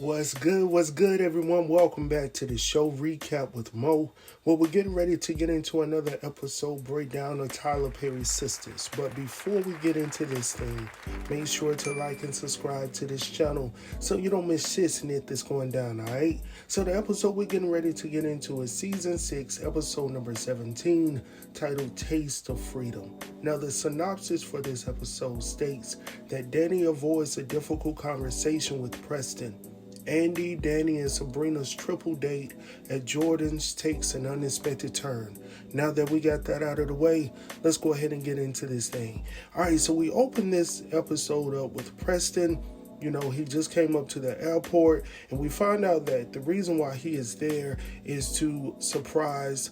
What's good, everyone? Welcome back to the show recap with Mo. Well, we're getting ready to get into another episode breakdown of Tyler Perry's Sistas. But before we get into this thing, make sure to like and subscribe to this channel so you don't miss shit snit that's going down, alright? So the episode we're getting ready to get into is Season 6, Episode number 17, titled Taste of Freedom. Now, the synopsis for this episode states that Danni avoids a difficult conversation with Preston. Andi, Danni, and Sabrina's triple date at Jordan's takes an unexpected turn. Now that we got that out of the way, let's go ahead and get into this thing. Alright, so we open this episode up with Preston. You know, he just came up to the airport, and we find out that the reason why he is there is to surprise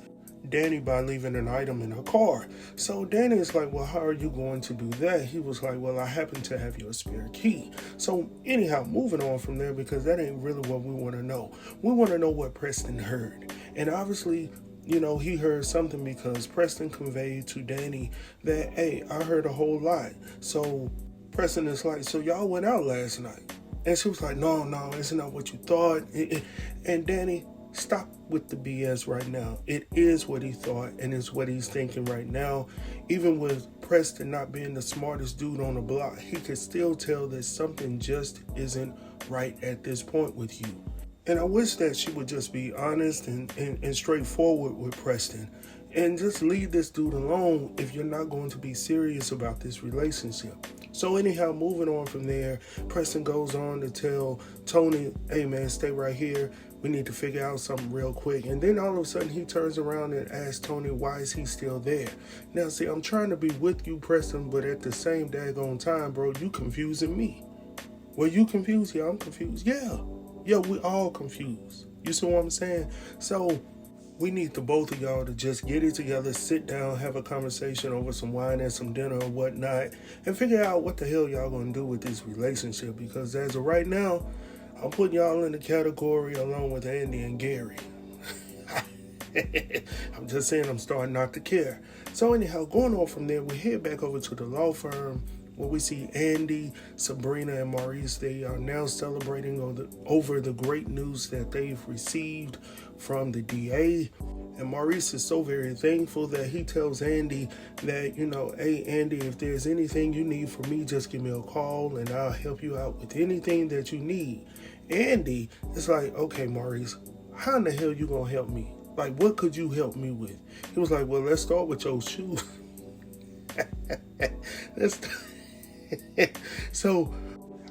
Danni by leaving an item in her car. So Danni is like, well, how are you going to do that? He was like, well, I happen to have your spare key. So anyhow, moving on from there, because that ain't really what we want to know. We want to know what Preston heard. And obviously, you know, he heard something because Preston conveyed to Danni that, hey, I heard a whole lot. So Preston is like, so y'all went out last night? And she was like, no, it's not what you thought. And Danni, stop with the BS right now. It is what he thought, and it's what he's thinking right now. Even with Preston not being the smartest dude on the block, he could still tell that something just isn't right at this point with you. And I wish that she would just be honest and straightforward with Preston and just leave this dude alone if you're not going to be serious about this relationship. So anyhow, moving on from there, Preston goes on to tell Tony, hey man, stay right here. We need to figure out something real quick. And then all of a sudden he turns around and asks Tony, why is he still there? Now see, I'm trying to be with you, Preston, but at the same daggone time, bro, you confusing me. Well, you confused? Yeah, I'm confused. Yeah, we all confused. You see what I'm saying? So we need the both of y'all to just get it together, sit down, have a conversation over some wine and some dinner or whatnot, and figure out what the hell y'all gonna do with this relationship. Because as of right now, I'm putting y'all in the category along with Andi and Gary. I'm just saying I'm starting not to care. So anyhow, going on from there, we head back over to the law firm where we see Andi, Sabrina, and Maurice. They are now celebrating over the great news that they've received from the DA. And Maurice is so very thankful that he tells Andi that, you know, hey, Andi, if there's anything you need from me, just give me a call and I'll help you out with anything that you need. Andi is like, okay, Maurice, how in the hell you gonna help me? Like, what could you help me with? He was like, well, let's start with your shoes. So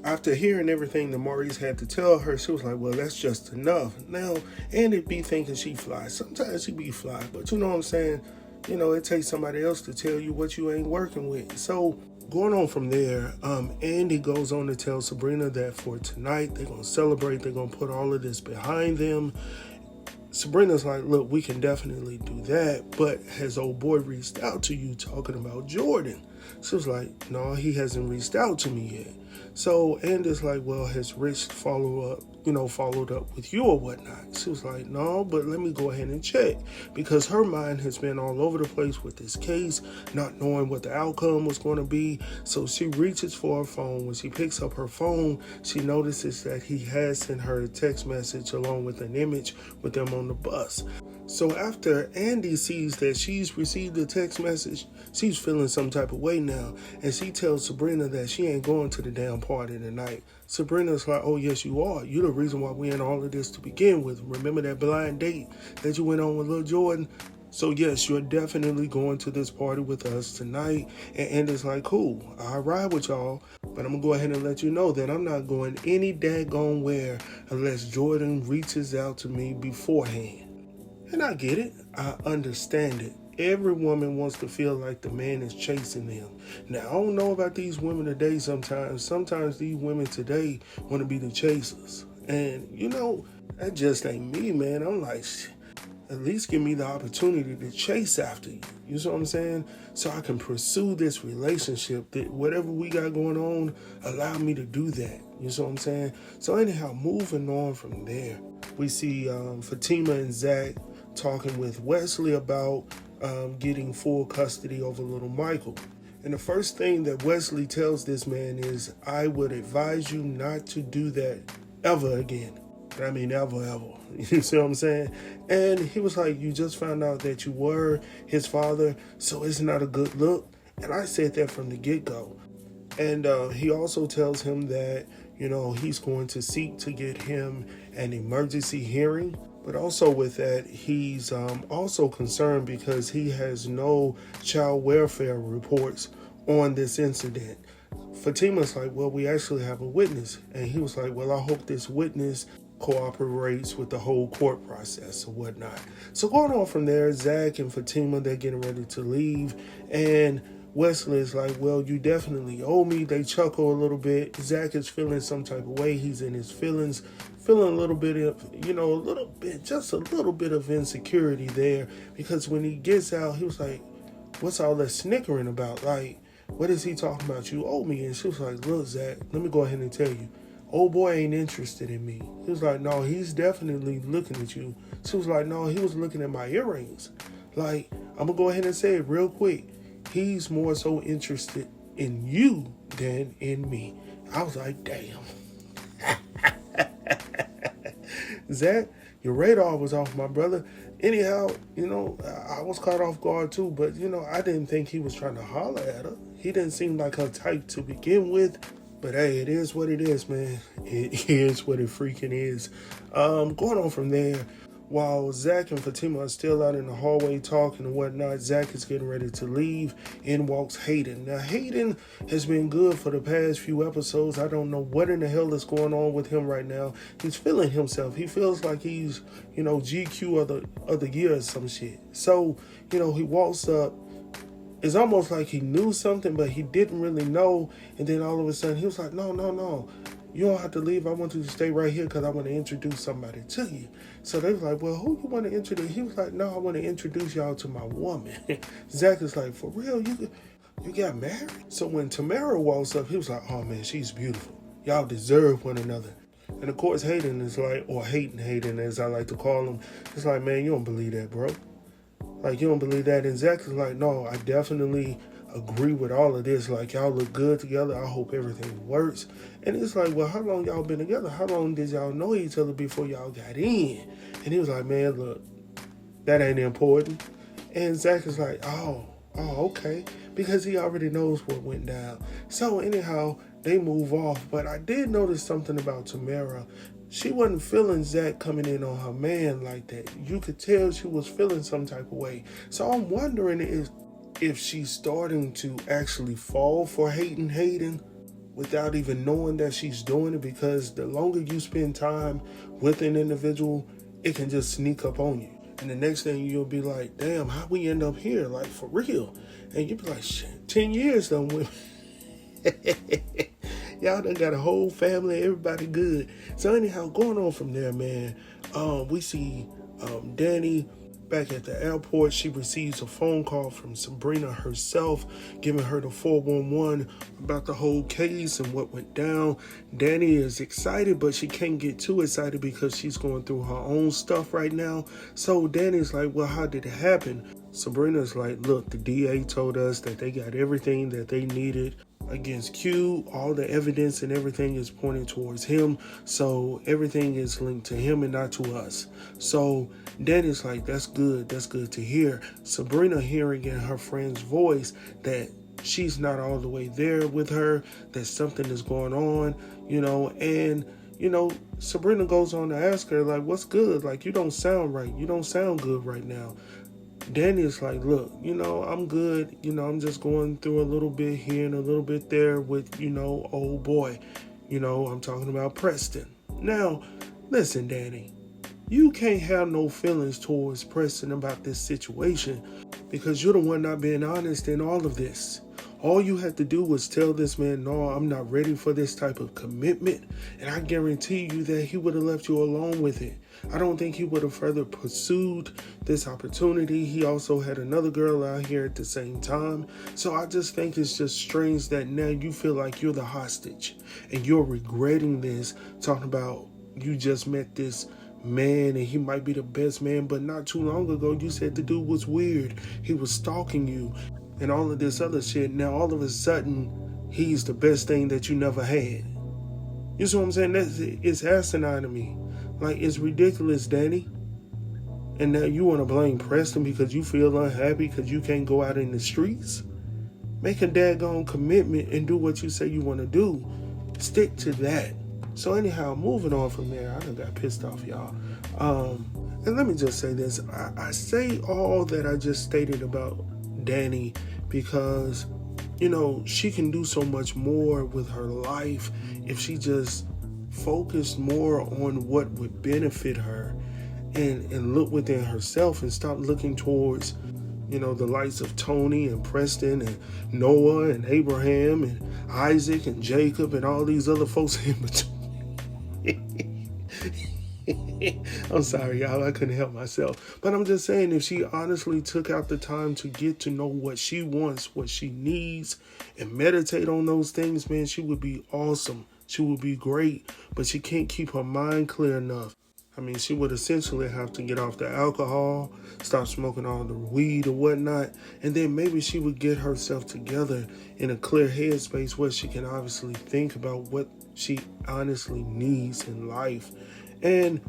after hearing everything that Maurice had to tell her, she was like, well, that's just enough. Now, Andi be thinking she fly. Sometimes she be fly, but you know what I'm saying? You know, it takes somebody else to tell you what you ain't working with. So going on from there, Andi goes on to tell Sabrina that for tonight, they're going to celebrate. They're going to put all of this behind them. Sabrina's like, look, we can definitely do that, but has old boy reached out to you talking about Jordan? She was like, no, he hasn't reached out to me yet. So Andi's like, well, has Rich followed up with you or whatnot? She was like, no, but let me go ahead and check, because her mind has been all over the place with this case, not knowing what the outcome was going to be. So she reaches for her phone. When she picks up her phone, she notices that he has sent her a text message along with an image with them on the bus. So after Andi sees that she's received the text message, she's feeling some type of way now. And she tells Sabrina that she ain't going to the damn party tonight. Sabrina's like, oh, yes, you are. You're the reason why we in all of this to begin with. Remember that blind date that you went on with Lil Jordan? So, yes, you're definitely going to this party with us tonight. And Andi's like, cool, I'll ride with y'all. But I'm going to go ahead and let you know that I'm not going any daggone where unless Jordan reaches out to me beforehand. And I get it. I understand it. Every woman wants to feel like the man is chasing them. Now, I don't know about these women today sometimes. Sometimes these women today want to be the chasers. And, you know, that just ain't me, man. I'm like, at least give me the opportunity to chase after you. You see what I'm saying? So I can pursue this relationship. That whatever we got going on, allow me to do that. You see what I'm saying? So anyhow, moving on from there, we see Fatima and Zach talking with Wesley about getting full custody over little Michael. And the first thing that Wesley tells this man is, I would advise you not to do that ever again. I mean, ever, ever. You see what I'm saying? And he was like, you just found out that you were his father, so it's not a good look. And I said that from the get-go. And he also tells him that, he's going to seek to get him an emergency hearing. But also with that, he's also concerned because he has no child welfare reports on this incident. Fatima's like, well, we actually have a witness. And he was like, well, I hope this witness cooperates with the whole court process or whatnot. So going on from there, Zach and Fatima, they're getting ready to leave. And Wesley is like, well, you definitely owe me. They chuckle a little bit. Zach is feeling some type of way. He's in his feelings, feeling a little bit of, just a little bit of insecurity there. Because when he gets out, he was like, what's all that snickering about? Like, what is he talking about? You owe me. And she was like, look, Zach, let me go ahead and tell you. Old boy ain't interested in me. He was like, no, he's definitely looking at you. She was like, no, he was looking at my earrings. Like, I'm going to go ahead and say it real quick. He's more so interested in you than in me. I was like, damn. Zach, your radar was off, my brother. Anyhow, I was caught off guard too, but, I didn't think he was trying to holler at her. He didn't seem like her type to begin with. But hey, it is what it is, man. It is what it freaking is. Going on from there, while Zach and Fatima are still out in the hallway talking and whatnot, Zach is getting ready to leave. In walks Hayden. Now, Hayden has been good for the past few episodes. I don't know what in the hell is going on with him right now. He's feeling himself. He feels like he's, GQ of the year or some shit. So, he walks up. It's almost like he knew something, but he didn't really know. And then all of a sudden, he was like, no. You don't have to leave. I want you to stay right here because I want to introduce somebody to you. So they was like, well, who you want to introduce? He was like, no, I want to introduce y'all to my woman. Zach is like, for real? You got married? So when Tamara walks up, he was like, oh, man, she's beautiful. Y'all deserve one another. And of course, Hayden is like, or Hayden as I like to call him, it's like, man, you don't believe that, bro. Like, you don't believe that? And Zach is like, no, I definitely agree with all of this. Like, y'all look good together. I hope everything works. And it's like, well, how long y'all been together? How long did y'all know each other before y'all got in? And he was like, man, look, that ain't important. And Zach is like, oh, okay. Because he already knows what went down. So anyhow, they move off. But I did notice something about Tamara. She wasn't feeling Zach coming in on her man like that. You could tell she was feeling some type of way. So I'm wondering if she's starting to actually fall for Hayden without even knowing that she's doing it, because the longer you spend time with an individual, it can just sneak up on you. And the next thing you'll be like, damn, how we end up here? Like, for real? And you'll be like, shit, 10 years done with. Y'all done got a whole family, everybody good. So anyhow, going on from there, man, we see Danni back at the airport. She receives a phone call from Sabrina herself, giving her the 411 about the whole case and what went down. Danni is excited, but she can't get too excited because she's going through her own stuff right now. So Danny's like, well, how did it happen? Sabrina's like, look, the DA told us that they got everything that they needed against Q. All the evidence and everything is pointing towards him. So everything is linked to him and not to us. So Danny's like, that's good. That's good to hear. Sabrina hearing in her friend's voice that she's not all the way there with her, that something is going on, and Sabrina goes on to ask her, like, what's good? Like, you don't sound right. You don't sound good right now. Danny is like, look, I'm good. I'm just going through a little bit here and a little bit there with, old boy. I'm talking about Preston. Now, listen, Danny, you can't have no feelings towards Preston about this situation because you're the one not being honest in all of this. All you had to do was tell this man, no, I'm not ready for this type of commitment. And I guarantee you that he would have left you alone with it. I don't think he would have further pursued this opportunity. He also had another girl out here at the same time. So I just think it's just strange that now you feel like you're the hostage and you're regretting this, talking about you just met this man and he might be the best man, but not too long ago you said the dude was weird. He was stalking you and all of this other shit. Now all of a sudden he's the best thing that you never had. You see what I'm saying? It's asinine to me. Like, it's ridiculous, Danny. And now you want to blame Preston because you feel unhappy because you can't go out in the streets? Make a daggone commitment and do what you say you want to do. Stick to that. So anyhow, moving on from there, I done got pissed off, y'all. And let me just say this. I say all that I just stated about Danny because, you know, she can do so much more with her life if she just focused more on what would benefit her and look within herself and stop looking towards, you know, the likes of Tony and Preston and Noah and Abraham and Isaac and Jacob and all these other folks in between. I'm sorry, y'all, I couldn't help myself. But I'm just saying, if she honestly took out the time to get to know what she wants, what she needs, and meditate on those things, man, she would be awesome. She would be great. But she can't keep her mind clear enough. I mean, she would essentially have to get off the alcohol, stop smoking all the weed or whatnot, and then maybe she would get herself together in a clear headspace where she can obviously think about what she honestly needs in life. And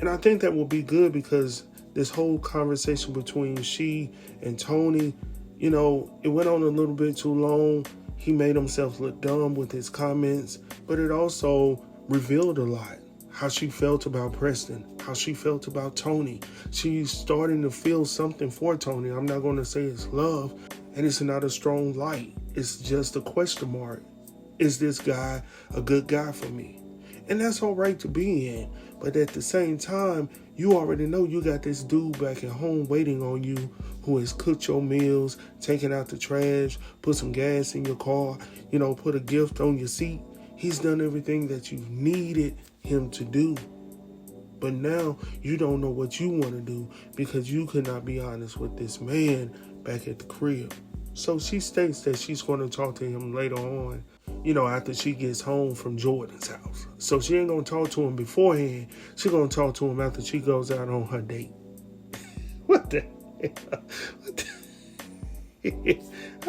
I think that will be good because this whole conversation between she and Tony, you know, it went on a little bit too long. He made himself look dumb with his comments, but it also revealed a lot. How she felt about Preston, how she felt about Tony. She's starting to feel something for Tony. I'm not going to say it's love, and it's not a strong light. It's just a question mark. Is this guy a good guy for me? And that's all right to be in. But at the same time, you already know you got this dude back at home waiting on you who has cooked your meals, taken out the trash, put some gas in your car, you know, put a gift on your seat. He's done everything that you've needed him to do. But now you don't know what you want to do because you could not be honest with this man back at the crib. So she states that she's going to talk to him later on, you know, after she gets home from Jordan's house. So she ain't going to talk to him beforehand. She's going to talk to him after she goes out on her date. What the hell?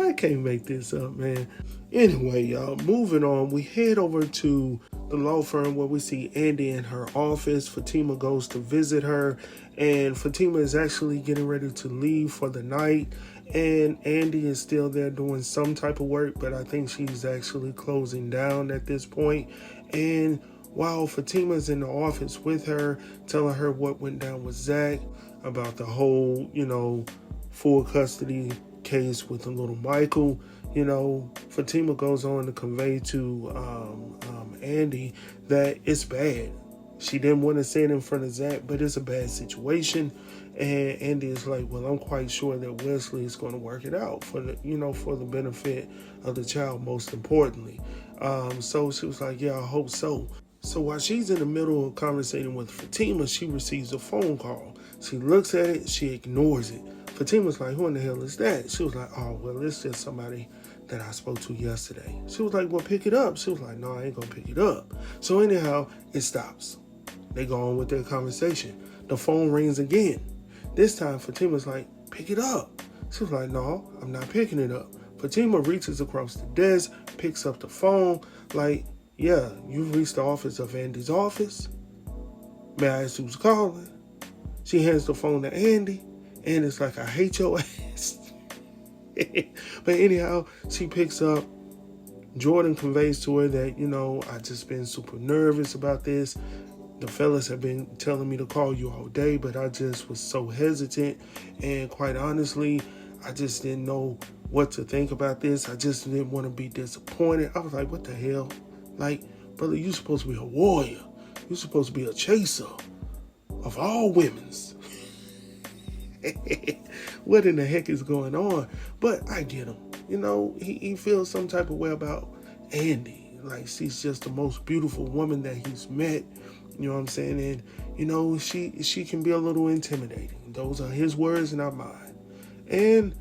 I can't make this up, man. Anyway, y'all, moving on, we head over to the law firm where we see Andi in her office. Fatima goes to visit her, and Fatima is actually getting ready to leave for the night, and Andi is still there doing some type of work, but I think she's actually closing down at this point. And while Fatima's in the office with her, telling her what went down with Zach, about the whole, you know, full custody case with the little Michael, you know, Fatima goes on to convey to Andi that it's bad. She didn't want to say it in front of Zach, but it's a bad situation. And Andi is like, well, I'm quite sure that Wesley is going to work it out for the, you know, for the benefit of the child, most importantly. So she was like, yeah, I hope so. So while she's in the middle of conversating with Fatima, she receives a phone call. She looks at it, she ignores it. Fatima's like, who in the hell is that? She was like, oh, well, it's just somebody that I spoke to yesterday. She was like, well, pick it up. She was like, no, I ain't gonna pick it up. So anyhow, it stops. They go on with their conversation. The phone rings again. This time, Fatima's like, pick it up. She was like, no, I'm not picking it up. Fatima reaches across the desk, picks up the phone, like, yeah, you've reached the office of Andi's office. May I ask who's calling? She hands the phone to Andi, and it's like, I hate your ass. But anyhow, she picks up. Jordan conveys to her that, you know, I just been super nervous about this. The fellas have been telling me to call you all day, but I just was so hesitant. And quite honestly, I just didn't know what to think about this. I just didn't want to be disappointed. I was like, what the hell? Like, brother, you're supposed to be a warrior. You're supposed to be a chaser of all women's. What in the heck is going on? But I get him. You know, he feels some type of way about Andi. Like, she's just the most beautiful woman that he's met. You know what I'm saying? And, you know, she can be a little intimidating. Those are his words, not mine. And,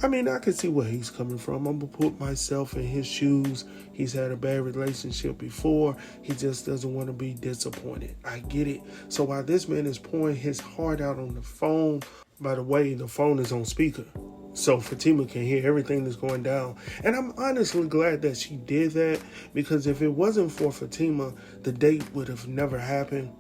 I mean, I can see where he's coming from. I'm going to put myself in his shoes. He's had a bad relationship before. He just doesn't want to be disappointed. I get it. So while this man is pouring his heart out on the phone, by the way, the phone is on speaker. so Fatima can hear everything that's going down. And I'm honestly glad that she did that, because if it wasn't for Fatima, the date would have never happened,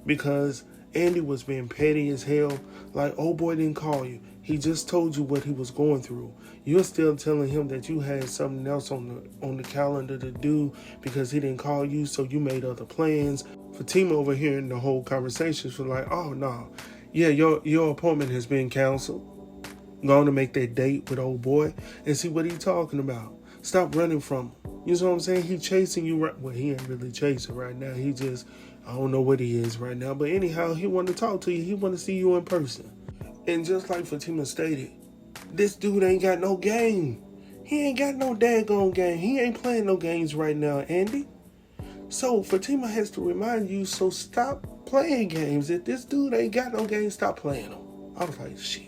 because Andi was being petty as hell. Like, old boy didn't call you. He just told you what he was going through. You're still telling him that you had something else on the calendar to do because he didn't call you, so you made other plans. Fatima overhearing the whole conversation was like, oh no, yeah, your appointment has been canceled. Going to make that date with old boy and see what he's talking about. Stop running from him. You know what I'm saying? He chasing you right. Well, he ain't really chasing right now. He just, I don't know what he is right now. But anyhow, he want to talk to you. He want to see you in person. And just like Fatima stated, this dude ain't got no game. He ain't got no daggone game. He ain't playing no games right now, Andi. So Fatima has to remind you, so stop playing games. If this dude ain't got no game, stop playing them. I was like, shit.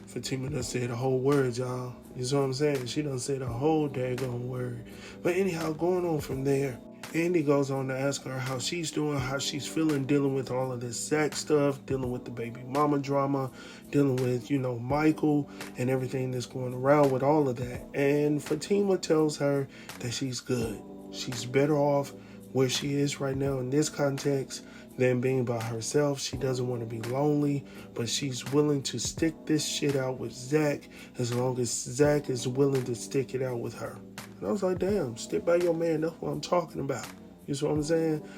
Fatima done said the whole word, y'all. You know what I'm saying? She done said the whole daggone word. But anyhow, going on from there, Andi goes on to ask her how she's doing, how she's feeling, dealing with all of this Zach stuff, dealing with the baby mama drama, dealing with, Michael and everything that's going around with all of that. And Fatima tells her that she's good. She's better off where she is right now in this context than being by herself. She doesn't want to be lonely, but she's willing to stick this shit out with Zach as long as Zach is willing to stick it out with her. And I was like, damn, stick by your man. That's what I'm talking about. You know what I'm saying?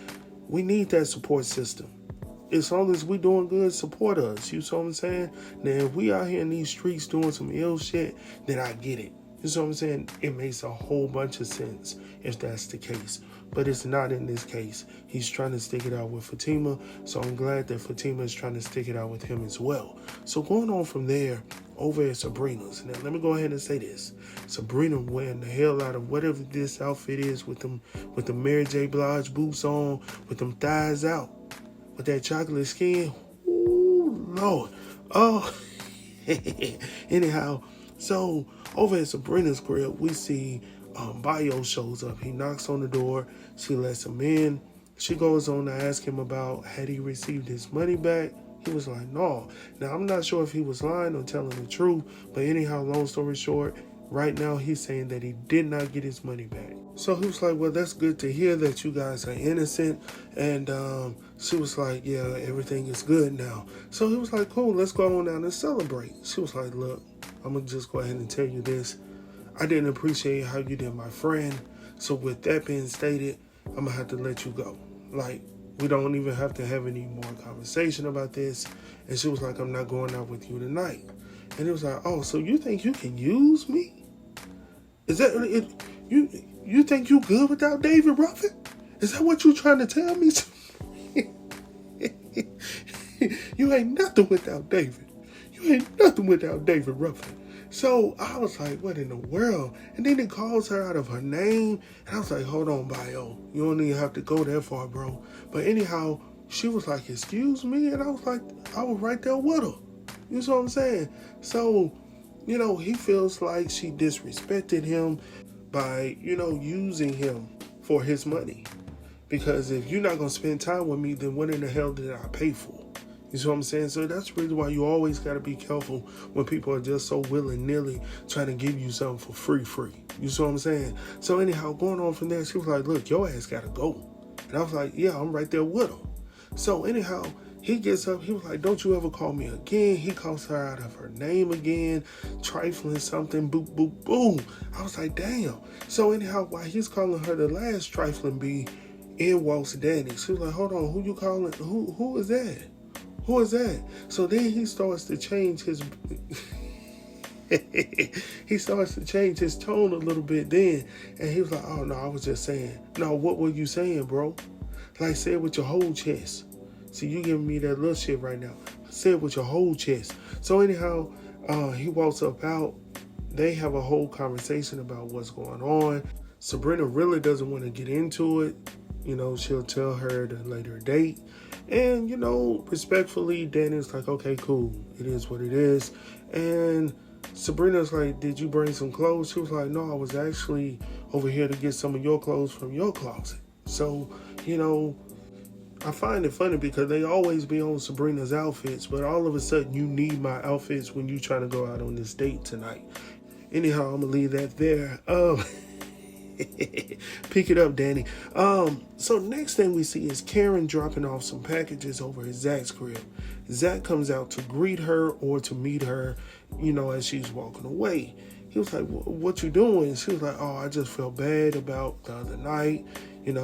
We need that support system. As long as we doing good, support us. You know what I'm saying? Now, if we out here in these streets doing some ill shit, then I get it. You know what I'm saying? It makes a whole bunch of sense if that's the case. But it's not in this case. He's trying to stick it out with Fatima, so I'm glad that Fatima is trying to stick it out with him as well. So going on from there, over at Sabrina's. Now, let me go ahead and say this. Sabrina wearing the hell out of whatever this outfit is with them Mary J. Blige boots on, with them thighs out, with that chocolate skin. Ooh, Lord. Oh, anyhow, so over at Sabrina's crib, we see Bio shows up. He knocks on the door. She lets him in. She goes on to ask him about had he received his money back. He was like, no. Now, I'm not sure if he was lying or telling the truth, but anyhow, long story short, right now he's saying that he did not get his money back. So he was like, well, that's good to hear that you guys are innocent. And she was like, yeah, everything is good now. So he was like, cool, let's go on down and celebrate. She was like, look, I'm going to just go ahead and tell you this. I didn't appreciate how you did my friend. So with that being stated, I'm going to have to let you go. Like, we don't even have to have any more conversation about this. And she was like, I'm not going out with you tonight. And it was like, oh, so you think you can use me? Is that it? You think you good without David Ruffin? Is that what you trying to tell me? You ain't nothing without David. You ain't nothing without David Ruffin. So I was like, what in the world? And then it calls her out of her name. And I was like, hold on, Bio. You don't even have to go that far, bro. But anyhow, she was like, excuse me? And I was like, I was right there with her. You know what I'm saying? So, he feels like she disrespected him by, using him for his money. Because if you're not going to spend time with me, then what in the hell did I pay for? You see what I'm saying? So that's the reason why you always got to be careful when people are just so willy-nilly trying to give you something for free. You see what I'm saying? So anyhow, going on from there, she was like, look, your ass got to go. And I was like, yeah, I'm right there with him. So anyhow, he gets up. He was like, don't you ever call me again. He calls her out of her name again, trifling something, boop, boop, boom. I was like, damn. So anyhow, while he's calling her the last trifling bee, in walks Danny. She was like, hold on, who you calling? Who is that? Who is that? So then he starts to change his tone a little bit then. And he was like, oh no, I was just saying. No, what were you saying, bro? Like, say it with your whole chest. See, you giving me that little shit right now. Say it with your whole chest. So anyhow, he walks up out. They have a whole conversation about what's going on. Sabrina really doesn't want to get into it. She'll tell her at a later date. And, respectfully, Danny's like, okay, cool. It is what it is. And Sabrina's like, did you bring some clothes? She was like, no, I was actually over here to get some of your clothes from your closet. So, I find it funny because they always be on Sabrina's outfits, but all of a sudden you need my outfits when you trying to go out on this date tonight. Anyhow, I'm gonna leave that there. Pick it up, Danny. So next thing we see is Karen dropping off some packages over at Zach's crib. Zach comes out to greet her or to meet her, as she's walking away. He was like, what you doing? She was like, oh, I just felt bad about the other night, and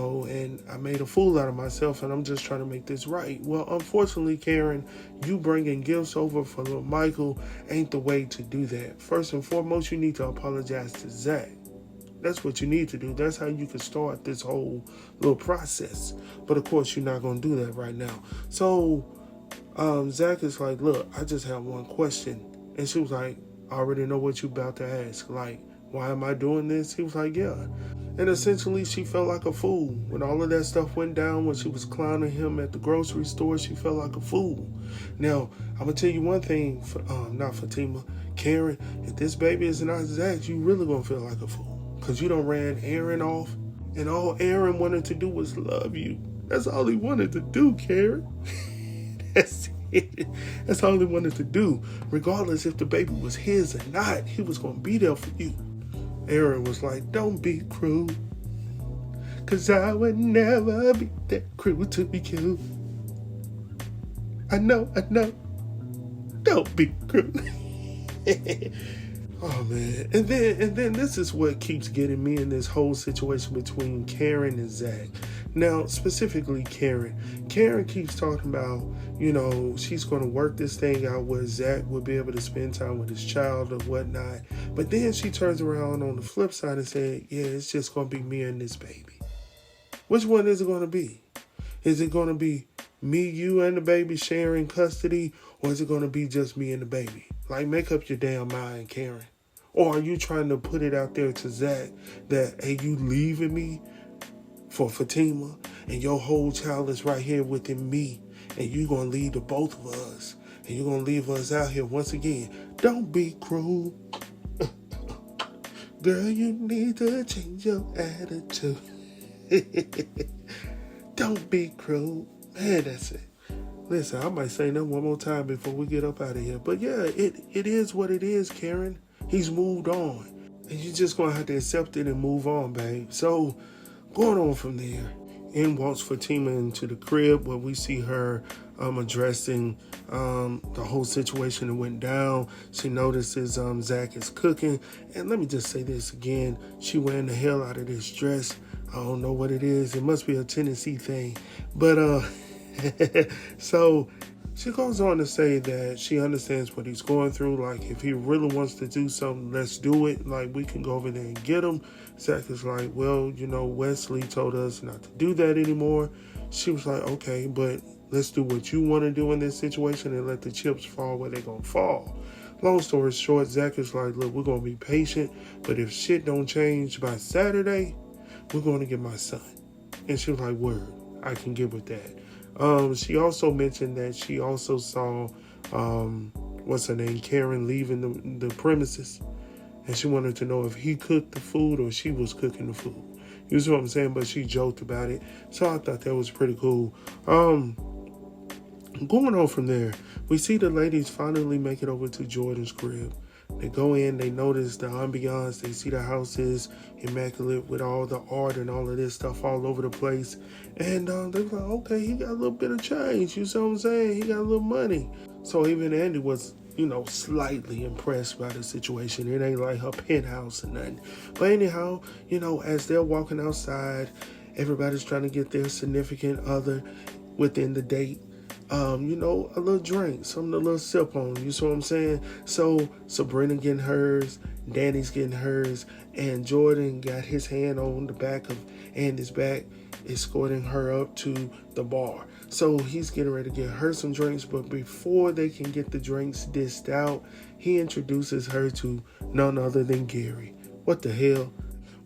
I made a fool out of myself, and I'm just trying to make this right. Well, unfortunately, Karen, you bringing gifts over for little Michael ain't the way to do that. First and foremost, you need to apologize to Zach. That's what you need to do. That's how you can start this whole little process. But, of course, you're not going to do that right now. So, Zach is like, look, I just have one question. And she was like, I already know what you about to ask. Like, why am I doing this? He was like, yeah. And essentially, she felt like a fool. When all of that stuff went down, when she was clowning him at the grocery store, she felt like a fool. Now, I'm going to tell you one thing, not Fatima, Karen, if this baby is not Zach, you really going to feel like a fool. Because you done ran Aaron off, and all Aaron wanted to do was love you. That's all he wanted to do, Karen. That's it. That's all he wanted to do. Regardless if the baby was his or not, he was going to be there for you. Aaron was like, don't be cruel, because I would never be that cruel to you. I know. Don't be cruel. Oh, man. And then this is what keeps getting me in this whole situation between Karen and Zach. Now, specifically Karen. Karen keeps talking about, she's going to work this thing out where Zach will be able to spend time with his child or whatnot. But then she turns around on the flip side and says, yeah, it's just going to be me and this baby. Which one is it going to be? Is it going to be me, you, and the baby sharing custody? Or is it going to be just me and the baby? Like, make up your damn mind, Karen. Or are you trying to put it out there to Zach that, hey, you leaving me for Fatima and your whole child is right here within me and you're going to leave the both of us and you're going to leave us out here once again. Don't be cruel. Girl, you need to change your attitude. Don't be cruel. Man, that's it. Listen, I might say that one more time before we get up out of here. But yeah, it is what it is, Karen. He's moved on. And you're just going to have to accept it and move on, babe. So, going on from there, in walks Fatima into the crib where we see her addressing the whole situation that went down. She notices Zach is cooking. And let me just say this again. She wearing the hell out of this dress. I don't know what it is. It must be a Tennessee thing. But, so she goes on to say that she understands what he's going through. Like, if he really wants to do something, let's do it. Like, we can go over there and get him. Zach is like, well, Wesley told us not to do that anymore. She was like, okay, but let's do what you want to do in this situation and let the chips fall where they're going to fall. Long story short, Zach is like, look, we're going to be patient, but if shit don't change by Saturday, we're going to get my son. And she was like, word, I can get with that. She also mentioned that she also saw, what's her name, Karen leaving the premises. And she wanted to know if he cooked the food or she was cooking the food. You see what I'm saying? But she joked about it. So I thought that was pretty cool. Going on from there, we see the ladies finally make it over to Jordan's crib. They go in, they notice the ambiance, they see the house is immaculate with all the art and all of this stuff all over the place. And they were like, okay, he got a little bit of change, you see what I'm saying? He got a little money. So even Andi was, slightly impressed by the situation. It ain't like her penthouse or nothing. But anyhow, as they're walking outside, everybody's trying to get their significant other within the date. A little drink, something a little sip on, you see what I'm saying? So Sabrina getting hers, Danny's getting hers, and Jordan got his hand on the back of Andi's back, escorting her up to the bar. So he's getting ready to get her some drinks, but before they can get the drinks dished out, he introduces her to none other than Gary. What the hell?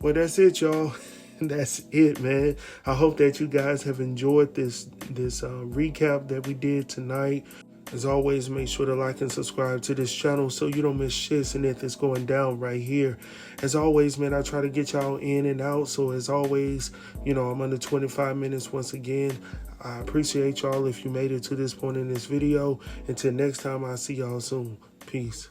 Well, that's it, y'all. That's it, man. I hope that you guys have enjoyed this recap that we did tonight. As always, make sure to like and subscribe to this channel so you don't miss shit and that's going down right here. As always, man, I try to get y'all in and out. So as always, I'm under 25 minutes once again. I appreciate y'all if you made it to this point in this video. Until next time, I'll see y'all soon. Peace.